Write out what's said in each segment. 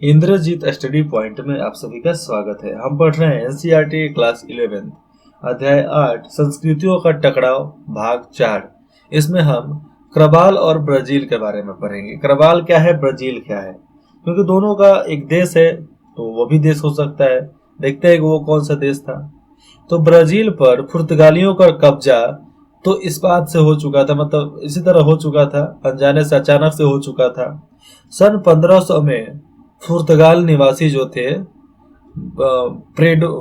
Indrajit study point में आप सभी का स्वागत है। हम पढ़ रहे हैं एनसीईआरटी क्लास 11 अध्याय 8 संस्कृतियों का टकराव भाग 4। इसमें हम करवाल और ब्राजील के बारे में पढ़ेंगे। करवाल क्या है, ब्राजील क्या है, क्योंकि दोनों का एक देश है तो वो भी देश हो सकता है। देखते हैं कि वो कौन सा देश था। तो ब्राजील पर पुर्तगालियों का कब्जा तो इस बात से हो चुका था, मतलब इसी तरह हो चुका था, अनजाने से अचानक से हो चुका था। सन 1500 में पुर्तगाल निवासी जो थे पेड्रो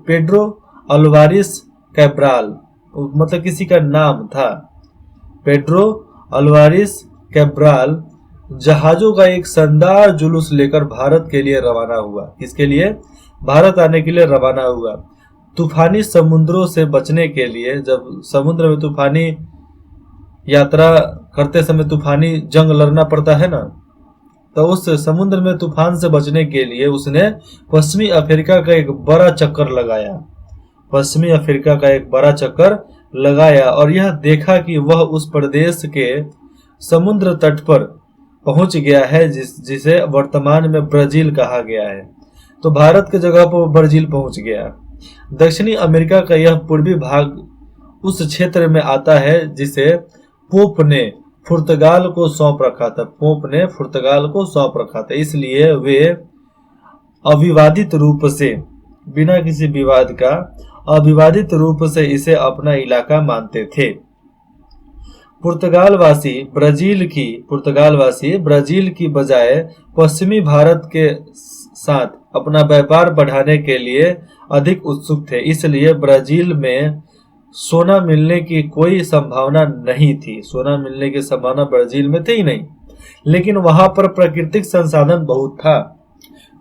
पेड्रो अल्वारिस कैब्राल, मतलब किसी का नाम था पेड्रो अल्वारिस कैब्राल, जहाजों का एक शानदार जुलूस लेकर भारत के लिए रवाना हुआ। किसके लिए? भारत आने के लिए रवाना हुआ। तूफानी समुद्रों से बचने के लिए, जब समुद्र में तूफानी यात्रा करते समय तूफानी जंग लड़ना पड़ता है ना, तो उस समुद्र में तूफान से बचने के लिए उसने पश्चिमी अफ्रीका का एक बड़ा चक्कर लगाया और यह देखा कि वह उस प्रदेश के समुद्र तट पर पहुंच गया है जिसे वर्तमान में ब्राजील कहा गया है। तो भारत के जगह पर ब्राजील पहुंच गया। दक्षिणी अमेरिका का यह पूर्वी भाग उस क्षेत्र में आता है जिसे पोप ने पुर्तगाल को सौंप रखा था। इसलिए वे अविवादित रूप से, बिना किसी विवाद का, अविवादित रूप से इसे अपना इलाका मानते थे। पुर्तगालवासी ब्राजील की बजाय पश्चिमी भारत के साथ अपना व्यापार बढ़ाने के लिए अधिक उत्सुक थे। इसलिए ब्राजील में सोना मिलने की कोई संभावना नहीं थी। सोना मिलने की संभावना ब्राजील में थी ही नहीं, लेकिन वहां पर प्राकृतिक संसाधन बहुत था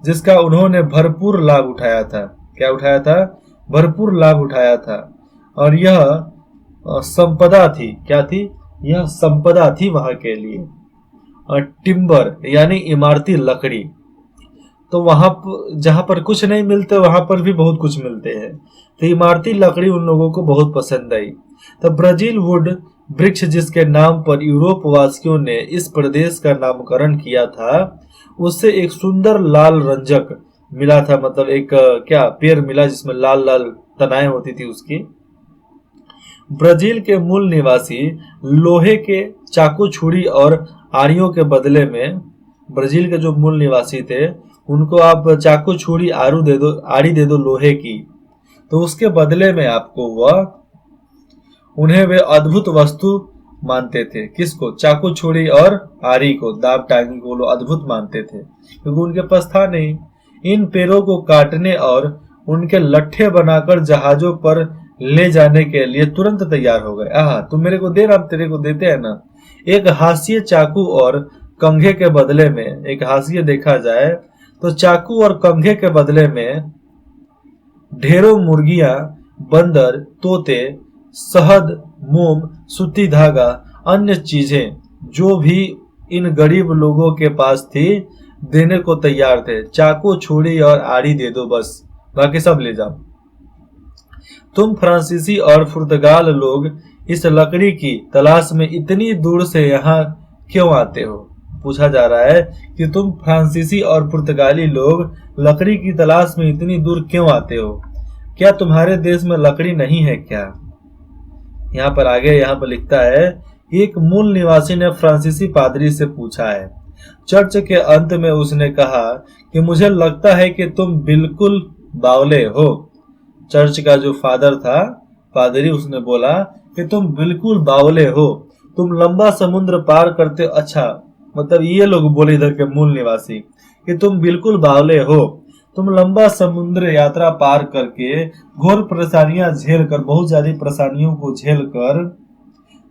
जिसका उन्होंने भरपूर लाभ उठाया था। क्या उठाया था? भरपूर लाभ उठाया था। और यह संपदा थी। क्या थी? यह संपदा थी वहां के लिए। और टिम्बर यानी इमारती लकड़ी, तो वहां जहां पर कुछ नहीं मिलते वहां पर भी बहुत कुछ मिलते हैं। तो इमारती लकड़ी उन लोगों को बहुत पसंद आई। तो ब्राजील वुड वृक्ष, जिसके नाम पर यूरोप वासियों ने इस प्रदेश का नामकरण किया था, उससे एक सुंदर लाल रंजक मिला था। मतलब एक क्या पेड़ मिला जिसमें लाल लाल तनाएं होती थी उसकी। ब्राजील के मूल निवासी लोहे के चाकू छुरी और आड़ियों के बदले में, ब्राजील के जो मूल निवासी थे उनको आप चाकू छुरी आड़ी दे दो लोहे की, तो उसके बदले में आपको उन्हें वे अद्भुत वस्तु मानते थे। किसको? चाकू छुरी और आरी को, दाव टांगी को लोग अद्भुत मानते थे, क्योंकि उनके पास था नहीं। इन पेड़ों को काटने और उनके लट्ठे बनाकर जहाजों पर ले जाने के लिए तुरंत तैयार हो गए। तुम मेरे को दे, हम तेरे को देते हैं ना। एक हाशिए चाकू और कंघे के बदले में, एक हाशिए देखा जाए तो चाकू और कंघे के बदले में ढेरों मुर्गियां, बंदर, तोते, शहद, मोम, सूती धागा, अन्य चीजें जो भी इन गरीब लोगों के पास थी देने को तैयार थे। चाकू छुरी और आड़ी दे दो बस, बाकी सब ले जाओ। तुम फ्रांसीसी और पुर्तगाल लोग इस लकड़ी की तलाश में इतनी दूर से यहाँ क्यों आते हो? पूछा जा रहा है कि तुम फ्रांसीसी और पुर्तगाली लोग लकड़ी की तलाश में इतनी दूर क्यों आते हो? क्या तुम्हारे देश में लकड़ी नहीं है क्या? यहाँ पर लिखता है, एक मूल निवासी ने फ्रांसीसी पादरी से पूछा है। चर्च के अंत में उसने कहा कि मुझे लगता है कि तुम बिल्कुल बावले हो। चर्च का जो फादर था, पादरी, उसने बोला कि तुम बिल्कुल बावले हो, तुम लंबा समुद्र पार करते। अच्छा, मतलब ये लोग बोले इधर के मूल निवासी कि तुम बिल्कुल बावले हो, तुम लंबा समुद्र यात्रा पार करके घोर परेशानियां झेलकर, बहुत ज्यादा परेशानियों को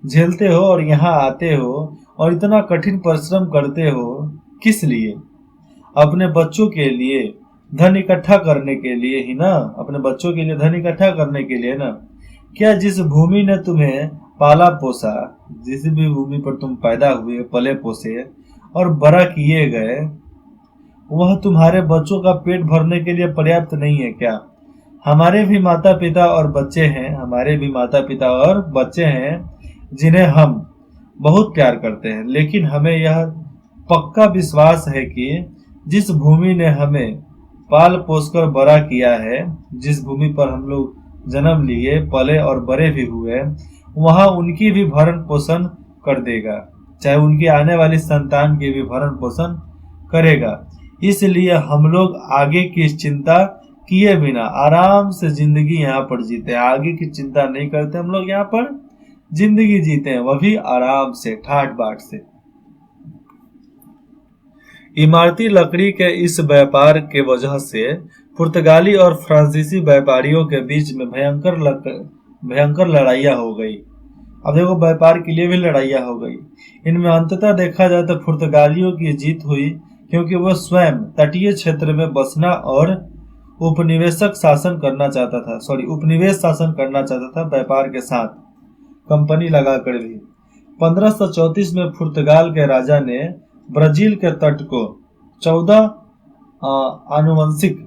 झेलते हो और यहाँ आते हो और इतना कठिन परिश्रम करते हो। किस लिए? अपने बच्चों के लिए धन इकट्ठा करने के लिए ही ना। अपने बच्चों के लिए धन इकट्ठा करने के लिए ना। क्या जिस भूमि ने तुम्हें पाला पोसा, जिस भी भूमि पर तुम पैदा हुए, पले पोसे और बड़ा किए गए, वह तुम्हारे बच्चों का पेट भरने के लिए पर्याप्त नहीं है क्या? हमारे भी माता पिता और बच्चे हैं जिन्हें हम बहुत प्यार करते हैं, लेकिन हमें यह पक्का विश्वास है कि जिस भूमि ने हमें पाल पोस कर बड़ा किया है, जिस भूमि पर हम लोग जन्म लिए, पले और बड़े भी हुए, वहां उनकी भी भरण पोषण कर देगा, चाहे उनकी आने वाली संतान की भी भरण पोषण करेगा। इसलिए हम लोग आगे की चिंता किए बिना आराम से जिंदगी यहाँ पर जीते हैं। आगे की चिंता नहीं करते हम लोग, यहाँ पर जिंदगी जीते हैं, वह भी आराम से, ठाट बाट से। इमारती लकड़ी के इस व्यापार के वजह से पुर्तगाली और फ्रांसीसी व्यापारियों के बीच में भयंकर लड़ाइयाँ हो गई। अब देखो, व्यापार के लिए भी लड़ाइयाँ हो गई। इनमें अंततः देखा जाए तो पुर्तगालियों की जीत हुई, क्योंकि वह स्वयं तटीय क्षेत्र में बसना और उपनिवेश शासन करना चाहता था व्यापार के साथ कंपनी लगाकर भी। 1534 में पुर्तगाल के राजा ने ब्राजील के तट को 14 आनुवंशिक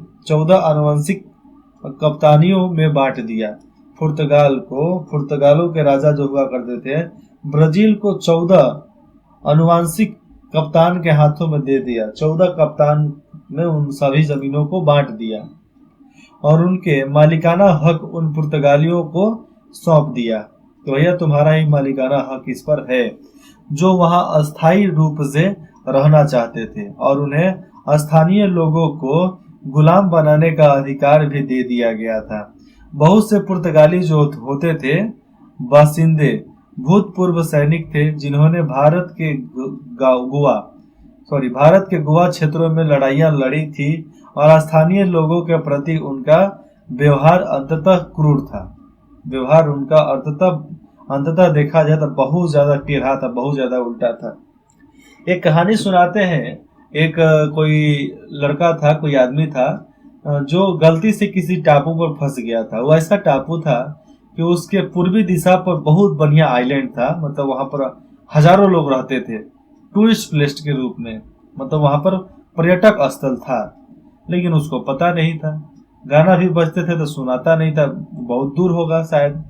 कप्तानियों में बांट दिया। पुर्तगालों के राजा जो हुआ करते थे, ब्राजील को 14 अनुवांशिक कप्तान के हाथों में दे दिया। 14 कप्तान में उन सभी जमीनों को बांट दिया और उनके मालिकाना हक उन पुर्तगालियों को सौंप दिया। तो भैया, तुम्हारा ही मालिकाना हक इस पर है, जो वहां अस्थायी रूप से रहना चाहते थे, और उन्हें स्थानीय लोगों को गुलाम बनाने का अधिकार भी दे दिया गया था। बहुत से पुर्तगाली जो होते थे बासिंदे भूतपूर्व सैनिक थे, जिन्होंने भारत के गोवा क्षेत्रों में लड़ाइयां लड़ी थी, और स्थानीय लोगों के प्रति उनका व्यवहार अंततः क्रूर था। व्यवहार उनका अंततः देखा जाए तो बहुत ज्यादा टेढ़ा था, बहुत ज्यादा उल्टा था। एक कहानी सुनाते हैं। एक कोई लड़का था, कोई आदमी था, जो गलती से किसी टापू पर फंस गया था। वो ऐसा टापू था कि उसके पूर्वी दिशा पर बहुत बढ़िया आइलैंड था, मतलब वहां पर हजारों लोग रहते थे टूरिस्ट प्लेस के रूप में, मतलब वहां पर पर्यटक स्थल था। लेकिन उसको पता नहीं था, गाना भी बजते थे तो सुनाता नहीं था, बहुत दूर होगा शायद।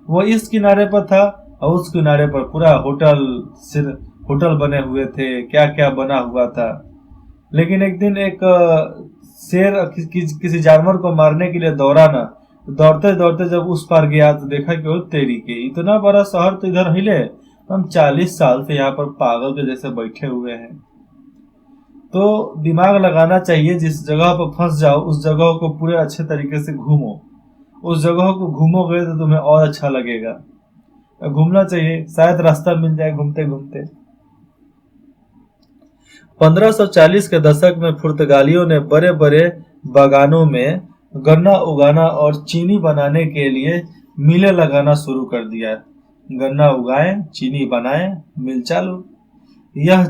वो इस किनारे पर था और उस किनारे पर पूरा होटल बने हुए थे, क्या क्या बना हुआ था। लेकिन एक दिन एक शेर किसी जानवर को मारने के लिए दौड़ा ना, दौड़ते दौड़ते जब उस पार गया तो देखा कि वो तेरी के, इतना बड़ा शहर तो इधर हिले, हम 40 साल से यहाँ पर पागल के जैसे बैठे हुए हैं। तो दिमाग लगाना चाहिए, जिस जगह पर फंस जाओ उस जगह को पूरे अच्छे तरीके से घूमो। उस जगह को घूमोगे तो तुम्हें और अच्छा लगेगा। घूमना चाहिए, शायद रास्ता मिल जाए घूमते घूमते। 1540 के दशक में पुर्तगालियों ने बड़े बड़े बागानों में गन्ना उगाना और चीनी बनाने के लिए मिलें लगाना शुरू कर दिया। गन्ना उगाएं, चीनी बनाएं, मिल चालू। यह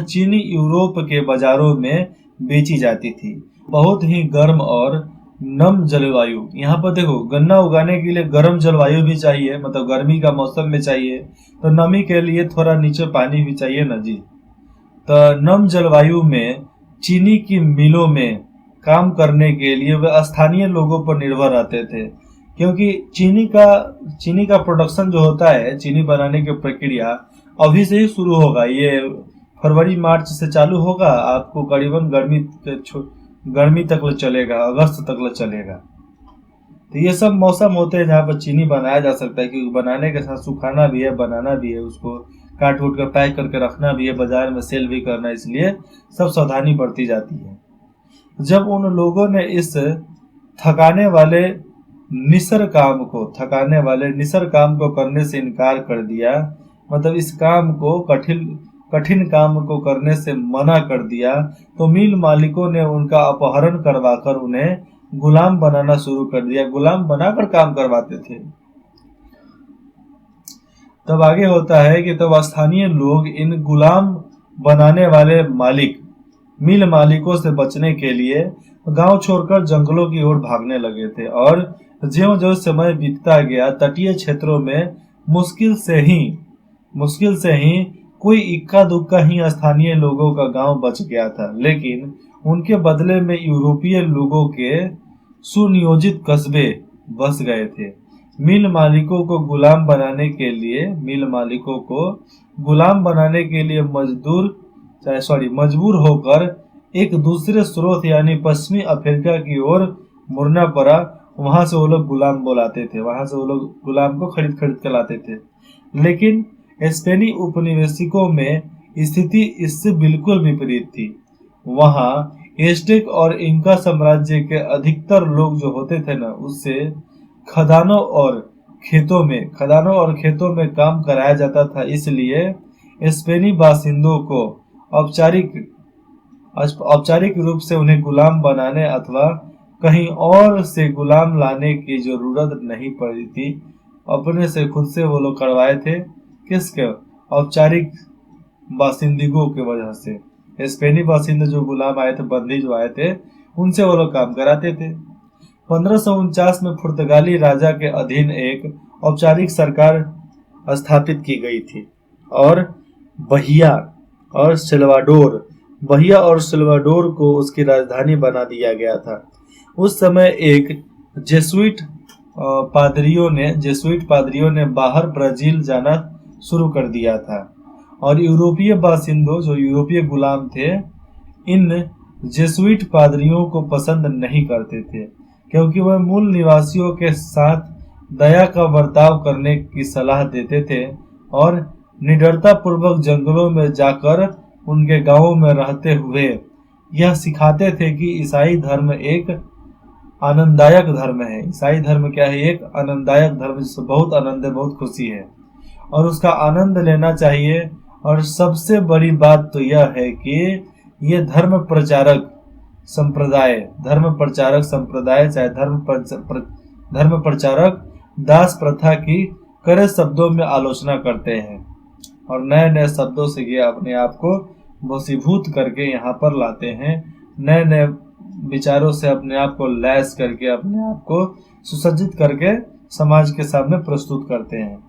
चीनी यूरोप के बाजारों में बेची जाती थी। बहुत ही गर्म और नम जलवायु। यहाँ पर देखो, गन्ना उगाने के लिए गर्म जलवायु भी चाहिए, मतलब गर्मी का मौसम में चाहिए, तो नमी के लिए थोड़ा नीचे पानी भी चाहिए ना जी। तो नम जलवायु में चीनी की मिलों में काम करने के लिए वे स्थानीय लोगों पर निर्भर रहते थे, क्योंकि चीनी का प्रोडक्शन जो होता है, चीनी बनाने की प्रक्रिया अभी से ही शुरू होगा। ये फरवरी मार्च से चालू होगा, आपको करीबन गर्मी तक चलेगा, अगस्त तक चलेगा। तो ये सब मौसम होते हैं जहाँ पर चीनी बनाया जा सकता है, क्योंकि बनाने के साथ सुखाना भी है, बनाना भी है, उसको काट उठ कर पैक करके रखना भी है, बाजार में सेल भी करना है, इसलिए सब सावधानी बरती जाती है। जब उन लोगों ने इस थकाने वाले निसर काम को करने से इनकार कर दिया, मतलब इस काम को कठिन काम को करने से मना कर दिया, तो मिल मालिकों ने उनका अपहरण करवाकर उन्हें गुलाम बनाना शुरू कर दिया। गुलाम बनाकर काम करवाते थे। तब आगे होता है कि तब स्थानीय लोग इन गुलाम बनाने वाले मिल मालिकों से बचने के लिए गांव छोड़कर जंगलों की ओर भागने लगे थे, और ज्यों-ज्यों समय बीतता गया, तटीय क्षेत्रों में मुश्किल से ही कोई इक्का दुक्का ही स्थानीय लोगों का गांव बच गया था। लेकिन उनके बदले में यूरोपीय लोगों के सुनियोजित कस्बे बस गए थे। मिल मालिकों को गुलाम बनाने के लिए मजदूर मजबूर होकर एक दूसरे स्रोत यानी पश्चिमी अफ्रीका की ओर मुड़ना पड़ा। वहां से वो लोग गुलाम बुलाते थे, वहां से वो लोग गुलाम को खरीद खरीद कर लाते थे। लेकिन स्पेनी उपनिवेशिकों में स्थिति इससे बिल्कुल विपरीत थी। वहां एस्टेक और इंका साम्राज्य के अधिकतर लोग जो होते थे ना, उससे खदानों और खेतों में काम कराया जाता था। इसलिए स्पेनी बासिंदों को औपचारिक रूप से उन्हें गुलाम बनाने अथवा कहीं और से गुलाम लाने की जरूरत नहीं पड़ी थी। अपने से खुद से वो लोग करवाए थे। किसके? औपचारिक बासिंदगों की वजह से। स्पेनी बासिंदे जो गुलाम आए थे, बंदी जो आए थे, उनसे वो लोग काम कराते थे। 1549 में पुर्तगाली राजा के अधीन एक औपचारिक सरकार स्थापित की गई थी और बहिया और सिल्वाडोर को उसकी राजधानी बना दिया गया था। उस समय एक जेसुइट पादरियों ने बाहर ब्राजील जाना शुरू कर दिया था और यूरोपीय बासिंदों जो यूरोपीय गुलाम थे, इन जेसुइट पादरियों को पसंद नहीं करते थे, क्योंकि वह मूल निवासियों के साथ दया का बर्ताव करने की सलाह देते थे और निडरता पूर्वक जंगलों में जाकर उनके गांवों में रहते हुए यह सिखाते थे कि ईसाई धर्म एक आनंददायक धर्म है। ईसाई धर्म क्या है? एक आनंददायक धर्म, जिससे बहुत आनंद है, बहुत खुशी है और उसका आनंद लेना चाहिए। और सबसे बड़ी बात तो यह है कि ये धर्म प्रचारक संप्रदाय चाहे धर्म प्रचारक दास प्रथा की कड़े शब्दों में आलोचना करते हैं और नए नए शब्दों से ये अपने आप को वशीभूत करके यहाँ पर लाते हैं। नए नए विचारों से अपने आप को लैस करके, अपने आप को सुसज्जित करके समाज के सामने प्रस्तुत करते हैं।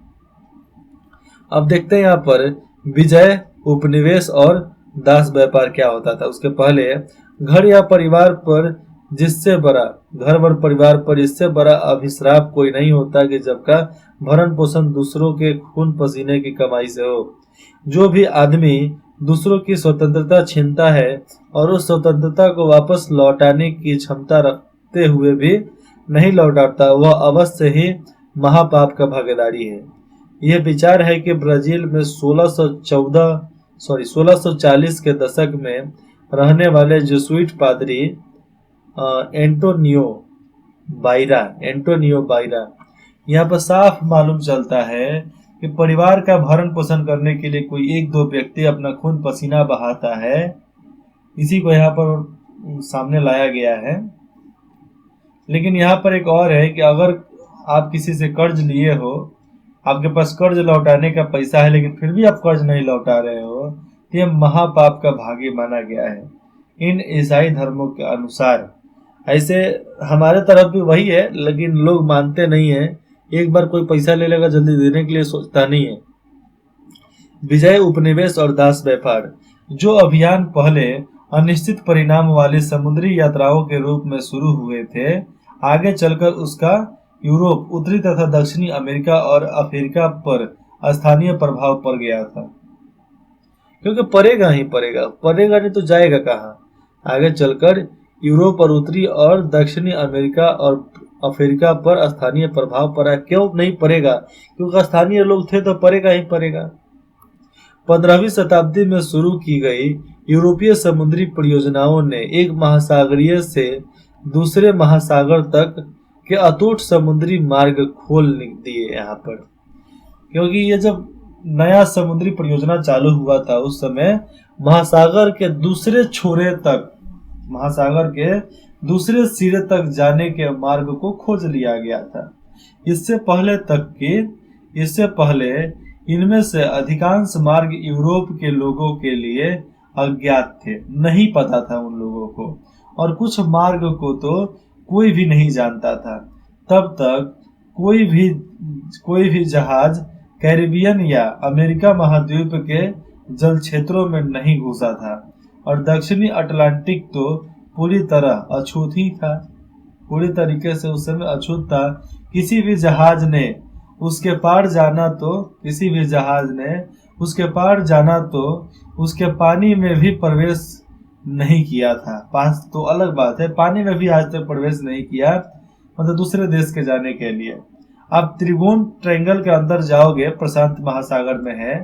अब देखते हैं यहाँ पर विजय, उपनिवेश और दास व्यापार क्या होता था। उसके पहले घर व परिवार पर इससे बड़ा अभिश्राप कोई नहीं होता कि जबका भरण पोषण दूसरों के खून पसीने की कमाई से हो। जो भी आदमी दूसरों की स्वतंत्रता छीनता है और उस स्वतंत्रता को वापस लौटाने की क्षमता रखते हुए भी नहीं लौटाता, वह अवश्य ही महापाप का भागीदारी है। यह विचार है कि ब्राजील में 1640 के दशक में रहने वाले जेसुइट पादरी एंटोनियो बाइरा, यहाँ पर साफ मालूम चलता है कि परिवार का भरण पोषण करने के लिए कोई एक दो व्यक्ति अपना खून पसीना बहाता है, इसी को यहाँ पर सामने लाया गया है। लेकिन यहाँ पर एक और है कि अगर आप किसी से कर्ज लिए हो, आपके पास कर्ज लौटाने का पैसा है, लेकिन फिर भी आप कर्ज नहीं लौटा रहे हो, तो यह महापाप का भागी माना गया है इन ईसाई धर्मों के अनुसार। ऐसे हमारे तरफ भी वही है, लेकिन लोग मानते नहीं है। एक बार कोई पैसा ले लेगा, जल्दी देने के लिए सोचता नहीं है। विजय, उपनिवेश और दास व्यापार, जो अभियान पहले अनिश्चित परिणाम वाली समुद्री यात्राओं के रूप में शुरू हुए थे, आगे चलकर उसका यूरोप, उत्तरी तथा दक्षिणी अमेरिका और अफ्रीका पर स्थानीय प्रभाव पड़ गया था। क्योंकि पड़ेगा नहीं तो जाएगा कहाँ? आगे चलकर यूरोप और उत्तरी और दक्षिणी अमेरिका और अफ्रीका पर स्थानीय प्रभाव पड़ा। क्यों नहीं पड़ेगा? क्योंकि स्थानीय लोग थे तो पड़ेगा। 15वीं शताब्दी में शुरू की गई यूरोपीय समुद्री परियोजनाओं ने एक महासागरीय से दूसरे महासागर तक के अटूट समुद्री मार्ग खोल दिए यहाँ पर। क्योंकि ये जब नया समुद्री परियोजना चालू हुआ था, उस समय महासागर के दूसरे सिरे तक जाने के मार्ग को खोज लिया गया था। इससे पहले इनमें से अधिकांश मार्ग यूरोप के लोगों के लिए अज्ञात थे, नहीं पता था उन लोगों को, और कुछ मार्ग को तो कोई भी नहीं जानता था। तब तक कोई भी जहाज कैरिबियन या अमेरिका महाद्वीप के जल क्षेत्रों में नहीं घुसा था और दक्षिणी अटलांटिक तो पूरी तरह अछूत ही था। पूरी तरीके से उस समय अछूत था। किसी भी जहाज ने उसके पार जाना तो उसके पानी में भी प्रवेश नहीं किया था। पास तो अलग बात है, पानी में भी आज तक प्रवेश नहीं किया, मतलब दूसरे देश के जाने के लिए। आप त्रिभुवन ट्रायंगल के अंदर जाओगे, प्रशांत महासागर में है,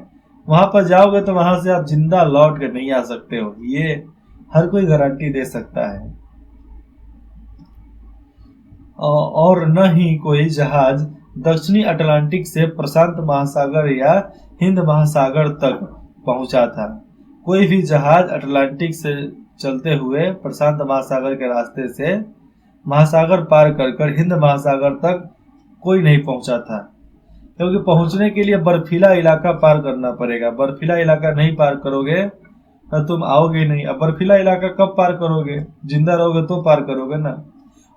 वहां पर जाओगे तो वहां से आप जिंदा लौट कर नहीं आ सकते हो, ये हर कोई गारंटी दे सकता है। और न ही कोई जहाज दक्षिणी अटलांटिक से प्रशांत महासागर या हिंद महासागर तक पहुंचा था। कोई भी जहाज अटलांटिक से चलते हुए प्रशांत महासागर के रास्ते से महासागर पार कर हिंद महासागर तक कोई नहीं पहुंचा था, क्योंकि पहुंचने के लिए बर्फीला इलाका पार करना पड़ेगा। बर्फीला इलाका नहीं पार करोगे तो तुम आओगे नहीं। अब बर्फीला इलाका कब पार करोगे? जिंदा रहोगे तो पार करोगे ना।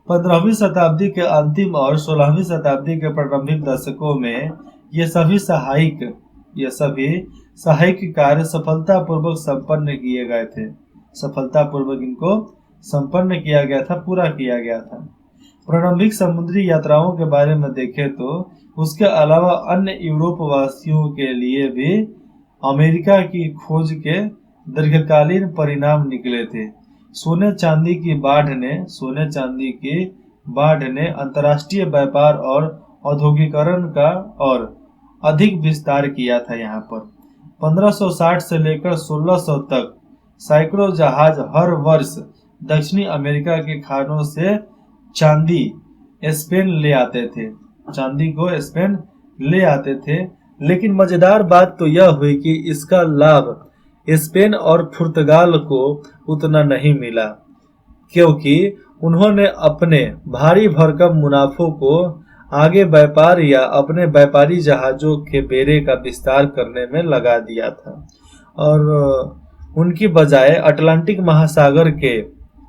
15वीं शताब्दी के अंतिम और 16वीं शताब्दी के प्रारंभिक दशकों में ये सभी सहायक कार्य सफलतापूर्वक संपन्न किए गए थे। सफलतापूर्वक इनको संपन्न किया गया था, पूरा किया गया था। प्रारंभिक समुद्री यात्राओं के बारे में देखें तो उसके अलावा अन्य यूरोप वासियों के लिए भी अमेरिका की खोज के दीर्घकालीन परिणाम निकले थे। सोने चांदी की बाढ़ ने अंतर्राष्ट्रीय व्यापार और औद्योगिकरण का और अधिक विस्तार किया था। यहाँ पर 1560 से लेकर 1600 तक सैकड़ों जहाज हर वर्ष दक्षिणी अमेरिका के खानों से चांदी स्पेन ले आते थे, चांदी को स्पेन ले आते थे। लेकिन मजेदार बात तो यह हुई कि इसका लाभ स्पेन और पुर्तगाल को उतना नहीं मिला, क्योंकि उन्होंने अपने भारी भरकम मुनाफों को आगे व्यापार या अपने व्यापारी जहाजों के बेड़े का विस्तार करने में लगा दिया था। और उनकी बजाय अटलांटिक महासागर के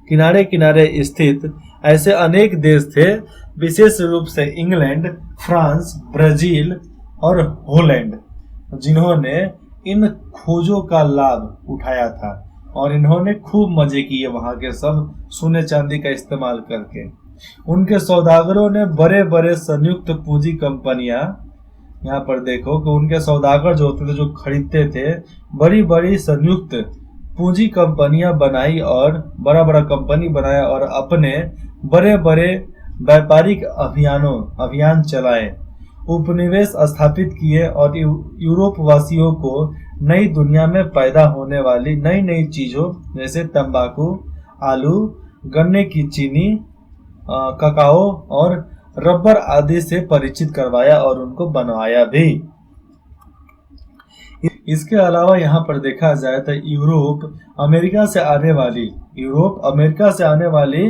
किनारे किनारे स्थित ऐसे अनेक देश थे, विशेष रूप से इंग्लैंड, फ्रांस, ब्राजील और हॉलैंड, जिन्होंने इन खोजों का लाभ उठाया था और इन्होंने खूब मजे किए वहां के सब सोने चांदी का इस्तेमाल करके। उनके सौदागरों ने बड़े बड़े संयुक्त पूंजी कंपनियां, यहाँ पर देखो कि उनके सौदागर जो होते थे, जो खरीदते थे, बड़ी बड़ी संयुक्त पूंजी कंपनियां बनाई और बड़ा बड़ा कंपनी बनाया और अपने बड़े बड़े व्यापारिक अभियान चलाए, उपनिवेश स्थापित किए और यूरोप वासियों को नई दुनिया में पैदा होने वाली नई नई चीजों जैसे तंबाकू, आलू, गन्ने की चीनी, ककाओ और रबर आदि से परिचित करवाया और उनको बनवाया भी। इसके अलावा यहाँ पर देखा जाए तो यूरोप अमेरिका से आने वाली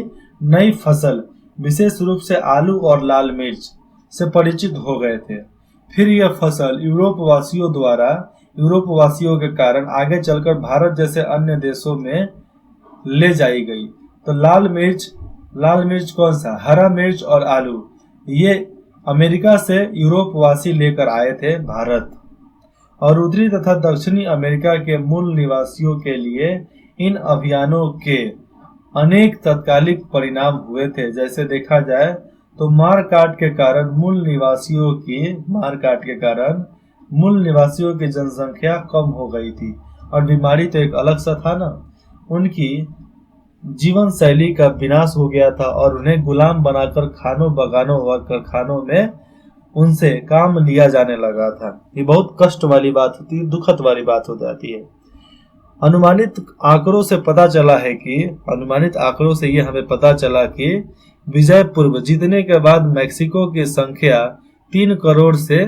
नई फसल, विशेष रूप से आलू और लाल मिर्च से परिचित हो गए थे। फिर यह फसल यूरोप वासियों के कारण आगे चलकर भारत जैसे अन्य देशों में ले जाई गई। तो लाल मिर्च कौन सा? हरा मिर्च और आलू, ये अमेरिका से यूरोप वासी लेकर आए थे भारत। और उत्तरी तथा दक्षिणी अमेरिका के मूल निवासियों के लिए इन अभियानों के अनेक तत्कालिक परिणाम हुए थे। जैसे देखा जाए तो मारकाट के कारण मूल निवासियों की जनसंख्या कम हो गई थी। और बीमारी तो एक अलग सा था ना, उनकी जीवन शैली का विनाश हो गया था और उन्हें गुलाम बनाकर खानों बगानों व कारखानों में उनसे काम लिया जाने लगा था। ये बहुत कष्ट वाली बात होती है, दुखद वाली बात हो जाती है। अनुमानित आंकड़ों से ये हमें पता चला कि विजय पूर्व जीतने के बाद मैक्सिको की संख्या 3 करोड़ से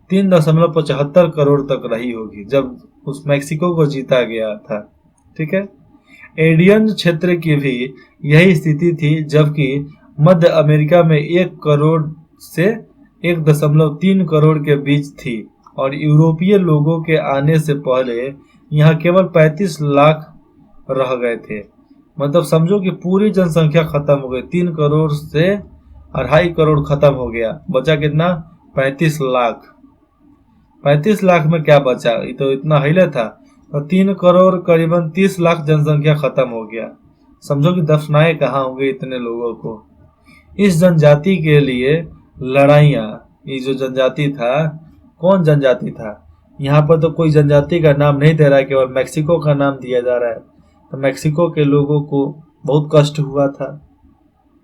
3.75 करोड़ तक रही होगी जब उस मैक्सिको को जीता गया था। ठीक है, एडियन क्षेत्र की भी यही स्थिति थी, जबकि मध्य अमेरिका में 1 करोड़ से 1.3 करोड़ के बीच थी। और यूरोपीय लोगों के आने से पहले यहाँ केवल 35 लाख रह गए थे। मतलब समझो कि पूरी जनसंख्या खत्म हो गई, 3 करोड़ से 2.5 करोड़ खत्म हो गया, बचा कितना? 35 लाख। 35 लाख में क्या बचा? ये तो इतना हिले था। तो 3 करोड़ करीबन 30 लाख जनसंख्या खत्म हो गया। समझो कि दफनाए कहाँ होंगे इतने लोगों को। इस जनजाति के लिए लड़ाइयाँ, ये जो जनजाति था, कौन जनजाति था? यहाँ पर तो कोई जनजाति का नाम नहीं दे रहा है, केवल मैक्सिको का नाम दिया जा रहा है। तो मैक्सिको के लोगों को बहुत कष्ट हुआ था।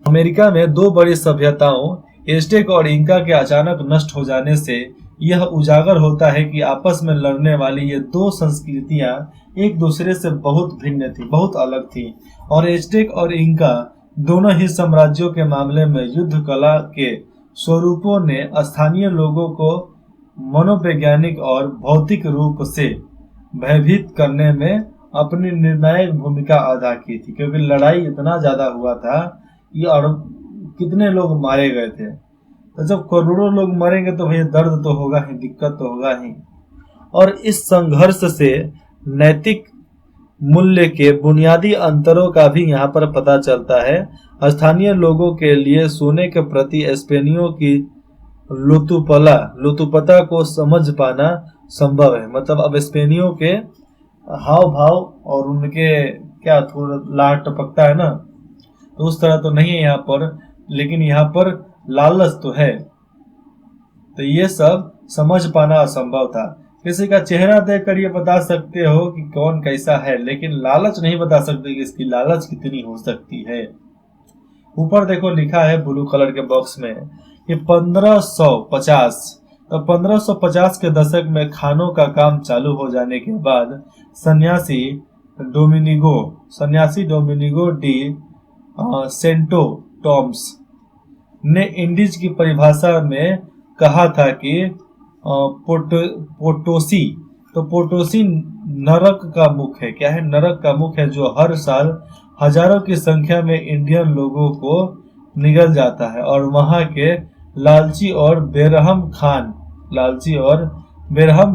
अमेरिका में दो बड़ी सभ्यताओं एज़टेक और इंका के अचानक नष्ट हो जाने से यह उजागर होता है कि आपस में लड़ने वाली ये दो संस्कृतियां एक दूसरे से बहुत भिन्न थी, बहुत अलग थी। और एज़टेक और इंका दोनों ही साम्राज्यों के मामले में युद्ध कला के स्वरूपों ने स्थानीय लोगों को मनोवैज्ञानिक और भौतिक रूप से भयभीत करने में अपनी निर्णायक भूमिका अदा की थी, क्योंकि लड़ाई इतना ज्यादा हुआ था ये, और कितने लोग मारे गए थे। तो जब करोड़ों लोग मरेंगे तो भैया दर्द तो होगा ही, दिक्कत तो होगा ही। और इस संघर्ष से नैतिक मूल्य के बुनियादी अंतरों का भी यहाँ पर पता चलता है। स्थानीय लोगों के लिए सोने के प्रति स्पेनियों की लुतुपता को समझ पाना संभव है। मतलब अब स्पेनियों के हाव भाव और उनके क्या थोड़ा लार टपकता है ना, तो उस तरह तो नहीं है यहाँ पर, लेकिन यहाँ पर लालच तो है। तो ये सब समझ पाना असंभव था। किसी का चेहरा देखकर ये बता सकते हो कि कौन कैसा है, लेकिन लालच नहीं बता सकते कि इसकी लालच कितनी हो सकती है। ऊपर देखो लिखा है ब्लू कलर के बॉक्स में कि 1550, तो 1550 के दशक में खानों का काम चालू हो जाने के बाद सन्यासी डोमिनिगो डी सेंटो टॉम्स ने इंडीज की परिभाषा में कहा था कि पोटोसी, तो पोटोसी नरक का मुख है। क्या है? नरक का मुख है, जो हर साल हजारों की संख्या में इंडियन लोगों को निगल जाता है। और वहां के लालची और बेरहम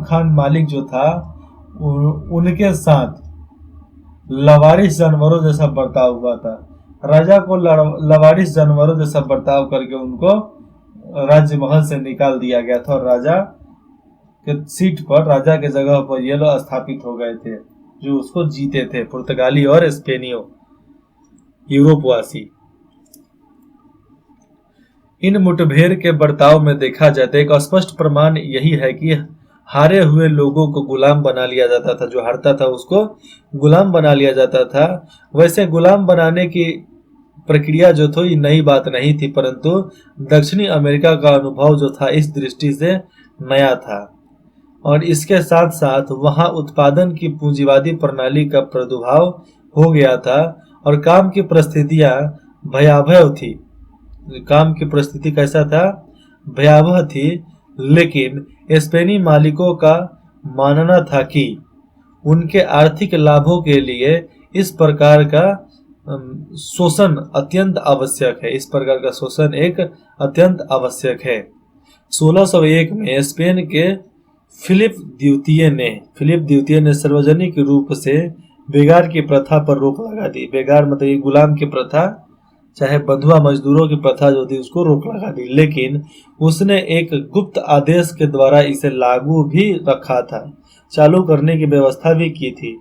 खान मालिक जो था, उनके साथ लवारिस जानवरों जैसा बर्ताव हुआ था। राजा को लवारिस जानवरों जैसा बर्ताव करके उनको राज्य महल से निकाल दिया गया था, और राजा के सीट पर, राजा के जगह पर ये लोग स्थापित हो गए थे जो उसको जीते थे, पुर्तगाली और स्पेनियो यूरोपवासी। इन मुठभेड़ के बर्ताव में देखा जाए तो एक स्पष्ट प्रमाण यही है कि हारे हुए लोगों को गुलाम बना लिया जाता था। जो हारता था उसको गुलाम बना लिया जाता था। वैसे गुलाम बनाने की प्रक्रिया जो थी नई बात नहीं थी, परंतु दक्षिणी अमेरिका का अनुभव जो था इस दृष्टि से नया था। और इसके साथ साथ वहां उत्पादन की पूंजीवादी प्रणाली का प्रादुर्भाव हो गया था, और काम की परिस्थितियां भयावह थी। काम की परिस्थिति कैसा था? भयावह थी। लेकिन स्पेनी मालिकों का मानना था कि उनके आर्थिक लाभों के लिए इस प्रकार का शोषण अत्यंत आवश्यक है। इस प्रकार का शोषण एक अत्यंत आवश्यक है। 1601 में स्पेन के फिलिप द्वितीय ने सार्वजनिक रूप से बेगार की प्रथा पर रोक लगा दी। बेगार मतलब ये गुलाम की प्रथा, चाहे बंधुआ मजदूरों की प्रथा जो थी उसको रोक लगा दी। लेकिन उसने एक गुप्त आदेश के द्वारा इसे लागू भी रखा था, चालू करने की व्यवस्था भी की थी।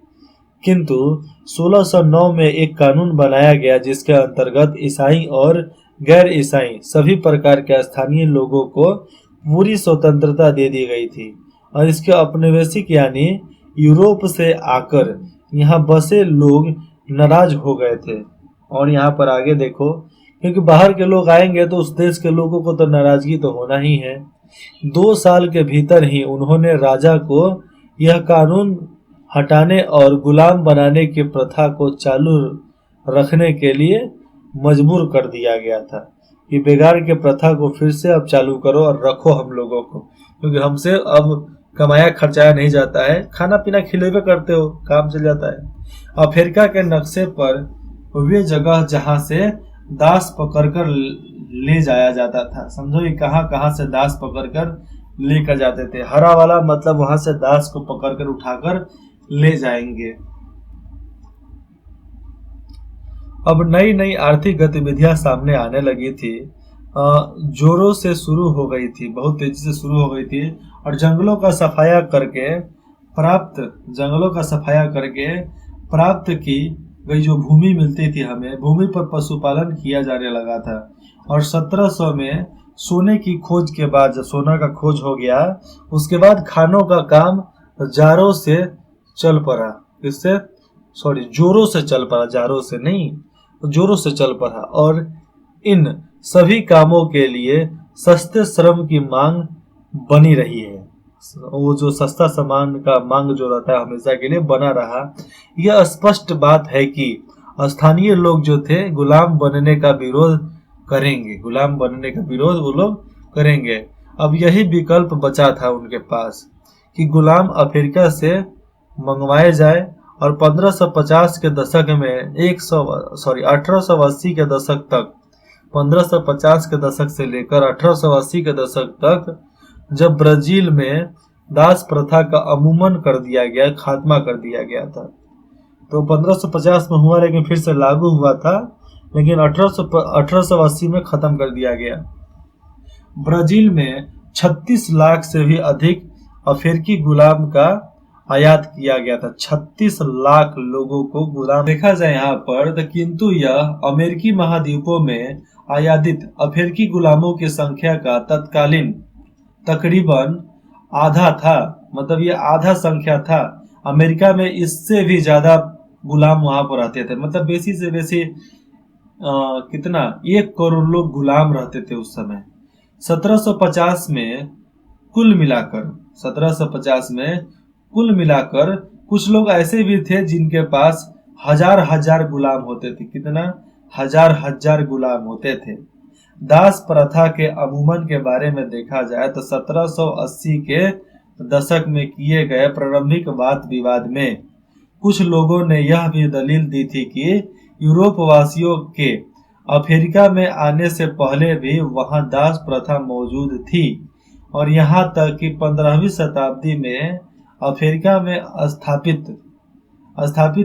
किंतु 1609 में एक कानून बनाया गया जिसके अंतर्गत ईसाई और गैर ईसाई सभी प्रकार के स्थानीय लोगों को पूरी स्वतंत्रता दे दी गई थी। और इसके औपनिवेशिक यानी यूरोप से आकर यहाँ बसे लोग नाराज हो गए थे। और यहाँ पर आगे देखो, क्योंकि बाहर के लोग आएंगे तो उस देश के लोगों को तो नाराजगी तो होना ही है। 2 साल के भीतर ही उन्होंने राजा को यह कानून हटाने और गुलाम बनाने की प्रथा को चालू रखने के लिए मजबूर कर दिया गया था कि बेगार के प्रथा को फिर से अब चालू करो और रखो हम लोगों को, क्योंकि हमसे अब कमाया खर्चाया नहीं जाता है, खाना पीना खिलेवे करते हो, काम चल जाता है। अफ्रीका के नक्शे पर वे जगह जहां से दास पकड़कर ले जाया जाता था, समझो ये कहां से दास पकड़कर लेकर जाते थे। हरा वाला मतलब वहां से दास को पकड़कर उठाकर ले जाएंगे। अब नई नई आर्थिक गतिविधियां सामने आने लगी थी, जोरों से शुरू हो गई थी, बहुत तेजी से शुरू हो गई थी। और जंगलों का सफाया करके प्राप्त की गई जो भूमि मिलती थी हमें, भूमि पर पशुपालन किया जाने लगा था। और 1700 में सोने की खोज के बाद, जब सोना का खोज हो गया, उसके बाद खानों का काम जारों से चल पड़ा। इससे जोरों से चल पड़ा, जारों से नहीं, जोरों से चल पड़ा। और इन सभी कामों के लिए सस्ते श्रम की मांग बनी रही है। वो जो सस्ता सामान का मांग जो रहता है हमेशा के लिए बना रहा। यह स्पष्ट बात है कि स्थानीय लोग जो थे गुलाम बनने का विरोध करेंगे, गुलाम बनने का विरोध वो लोग करेंगे। अब यही विकल्प बचा था उनके पास कि गुलाम अफ्रीका से मंगवाए जाए। और 1550 के दशक में 1880 के दशक तक, 1550 के दशक से लेकर 1880 के दशक तक, जब ब्राजील में दास प्रथा का अमूमन कर दिया गया, खात्मा कर दिया गया था। तो 1550 में हुआ, लेकिन फिर से लागू हुआ था, लेकिन 1880 में खत्म कर दिया गया। ब्राजील में 36 लाख से भी अधिक अफ्रीकी गुलाम का आयात किया गया था। 36 लाख लोगों को गुलाम देखा जाए यहाँ पर तो, किंतु यह अमेरिकी महाद्वीपों में आयातित अफ्रीकी गुलामों की संख्या का तत्कालीन तकरीबन आधा था। मतलब ये आधा संख्या था। अमेरिका में इससे भी ज्यादा गुलाम वहां पर रहते थे। मतलब बेसी से बेसी कितना, 1 करोड़ लोग गुलाम रहते थे उस समय। 1750 में कुल मिलाकर 1750 में कुल मिलाकर कुछ लोग ऐसे भी थे जिनके पास हजार हजार गुलाम होते थे। कितना, हजार हजार गुलाम होते थे। दास प्रथा के अमूमन के बारे में देखा जाए तो 1780 के दशक में किए गए प्रारंभिक वाद विवाद में कुछ लोगों ने यह भी दलील दी थी कि यूरोप वासियों के अफ्रीका में आने से पहले भी वहां दास प्रथा मौजूद थी। और यहाँ तक कि 15वीं शताब्दी में अफ्रीका में स्थापित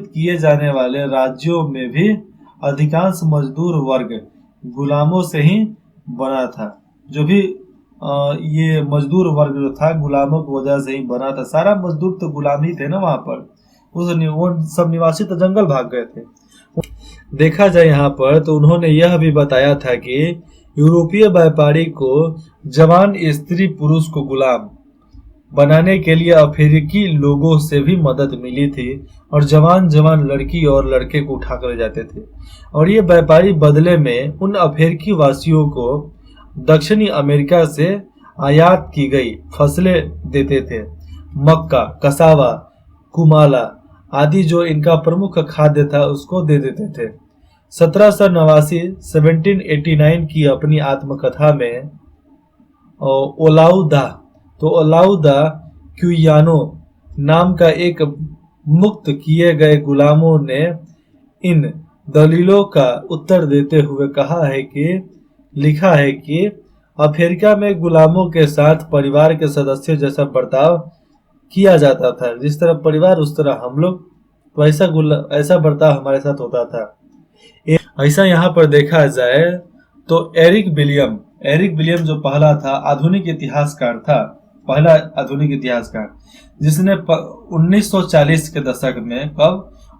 किए जाने वाले राज्यों में भी अधिकांश मजदूर वर्ग गुलामों से ही बना था। जो भी ये मजदूर वर्ग जो था गुलामों की वजह से ही बना था। सारा मजदूर तो गुलाम ही थे ना वहां पर। वो सब निवासी तो जंगल भाग गए थे। देखा जाए यहाँ पर तो उन्होंने यह भी बताया था कि यूरोपीय व्यापारी को जवान स्त्री पुरुष को गुलाम बनाने के लिए अफ्रीकी लोगों से भी मदद मिली थी। और जवान जवान लड़की और लड़के को उठा कर ले जाते थे। और ये व्यापारी बदले में उन अफ्रीकी वासियों को दक्षिणी अमेरिका से आयात की गई फसलें देते थे। मक्का, कसावा, कुमाला आदि जो इनका प्रमुख खाद्य था उसको दे देते थे। 1789 की अपनी आत्मकथा में ओलाउदा क्यूयानो नाम का एक मुक्त किए गए गुलामों ने इन दलीलों का उत्तर देते हुए लिखा है कि अफ्रीका में गुलामों के साथ परिवार के सदस्यों जैसा बर्ताव किया जाता था। जिस तरह परिवार उस तरह हम लोग, तो ऐसा बर्ताव हमारे साथ होता था। ऐसा यहाँ पर देखा जाए तो एरिक विलियम जो पहला था आधुनिक इतिहासकार था, पहला आधुनिक इतिहासकार, जिसने 1940 के दशक में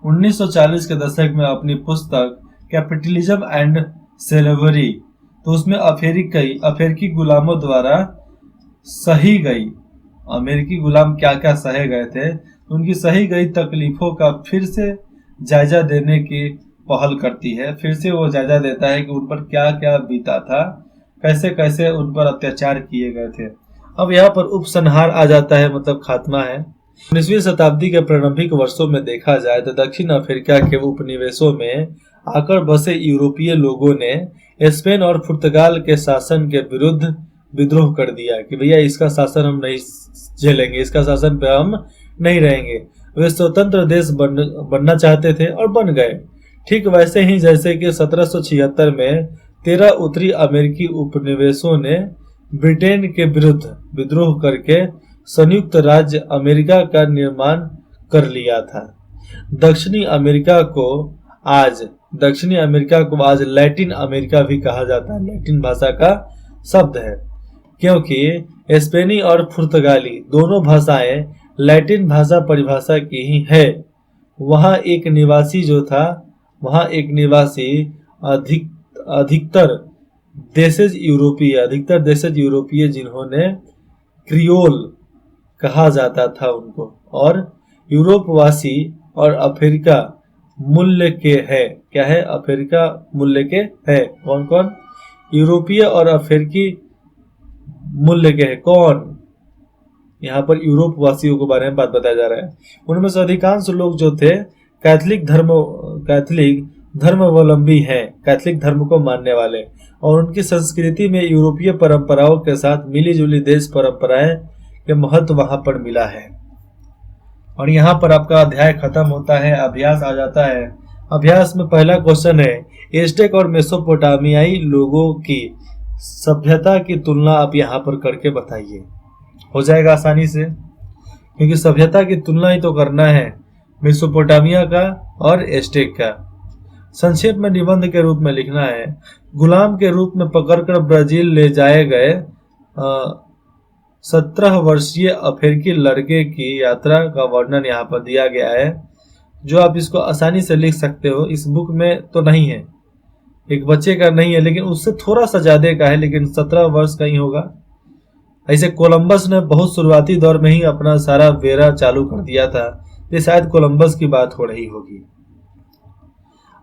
1940 के दशक में अपनी पुस्तक कैपिटलिज्म एंड स्लेवरी, तो उसमें अफ्रीकी गुलामों द्वारा सही गई, अमेरिकी गुलाम क्या क्या सहे गए थे, उनकी सही गई तकलीफों का फिर से जायजा देने की पहल करती है। फिर से वो जायजा देता है कि उन पर क्या क्या बीता था, कैसे कैसे उन पर अत्याचार किए गए थे। अब यहाँ पर उपसंहार आ जाता है, मतलब खात्मा है। 19वीं शताब्दी के प्रारंभिक वर्षों में देखा जाए तो दक्षिण अफ्रीका के उपनिवेशों में आकर बसे यूरोपीय लोगों ने स्पेन और पुर्तगाल के शासन के विरुद्ध विद्रोह कर दिया कि भैया इसका शासन हम नहीं झेलेंगे, इसका शासन पे हम नहीं रहेंगे। वे स्वतंत्र देश बनना चाहते थे और बन गए। ठीक वैसे ही जैसे कि 1776 में 13 उत्तरी अमेरिकी उपनिवेशों ने ब्रिटेन के विरुद्ध विद्रोह करके संयुक्त राज्य अमेरिका का निर्माण कर लिया था। दक्षिणी अमेरिका को आज लैटिन अमेरिका भी कहा जाता है। लैटिन भाषा का शब्द है, क्योंकि स्पेनी और पुर्तगाली दोनों भाषाएं लैटिन भाषा परिभाषा की ही है। वहाँ एक निवासी अधिकतर देशज यूरोपीय, अधिकतर देशज यूरोपीय जिन्होंने क्रियोल कहा जाता था उनको, और यूरोपवासी और अफ्रीका मूल्य के है। क्या है? अफ्रीका मूल्य के है। कौन कौन? यूरोपीय और अफ्रीकी मूल्य के है। कौन? यहाँ पर यूरोप वासियों के बारे में बात बताया जा रहा है। उनमें से अधिकांश लोग जो थे कैथलिक धर्मावलंबी हैं, कैथलिक धर्म को मानने वाले, और उनकी संस्कृति में यूरोपीय परंपराओं के साथ मिली जुली देश परंपराएं के महत्व वहां पर मिला है। और यहाँ पर आपका अध्याय खत्म होता है, अभ्यास आ जाता है। अभ्यास में पहला क्वेश्चन है, एज़टेक और मेसोपोटामियाई लोगों की सभ्यता की तुलना आप यहाँ पर करके बताइए। हो जाएगा आसानी से, क्योंकि सभ्यता की तुलना ही तो करना है मेसोपोटामिया का और एज़टेक का। संक्षेप में निबंध के रूप में लिखना है। गुलाम के रूप में पकड़कर ब्राजील ले जाए गए 17 वर्षीय अफ्रीकी लड़के की यात्रा का वर्णन यहाँ पर दिया गया है, जो आप इसको आसानी से लिख सकते हो। इस बुक में तो नहीं है, एक बच्चे का नहीं है, लेकिन उससे थोड़ा सा ज्यादा का है, लेकिन 17 वर्ष का ही होगा। ऐसे कोलंबस ने बहुत शुरुआती दौर में ही अपना सारा बेड़ा चालू कर दिया था, ये शायद कोलंबस की बात हो रही होगी।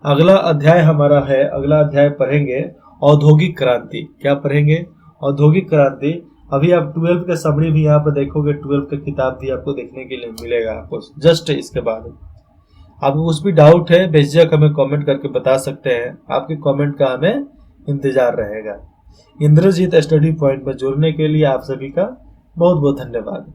अगला अध्याय हमारा है, अगला अध्याय पढ़ेंगे औद्योगिक क्रांति। क्या पढ़ेंगे? औद्योगिक क्रांति। अभी आप 12 का समरी भी यहाँ पर देखोगे, 12 का किताब भी आपको देखने के लिए मिलेगा आपको जस्ट इसके बाद। आपको कुछ भी डाउट है बेझिझक हमें कमेंट करके बता सकते हैं, आपके कमेंट का हमें इंतजार रहेगा। इंद्रजीत स्टडी पॉइंट में जुड़ने के लिए आप सभी का बहुत बहुत धन्यवाद।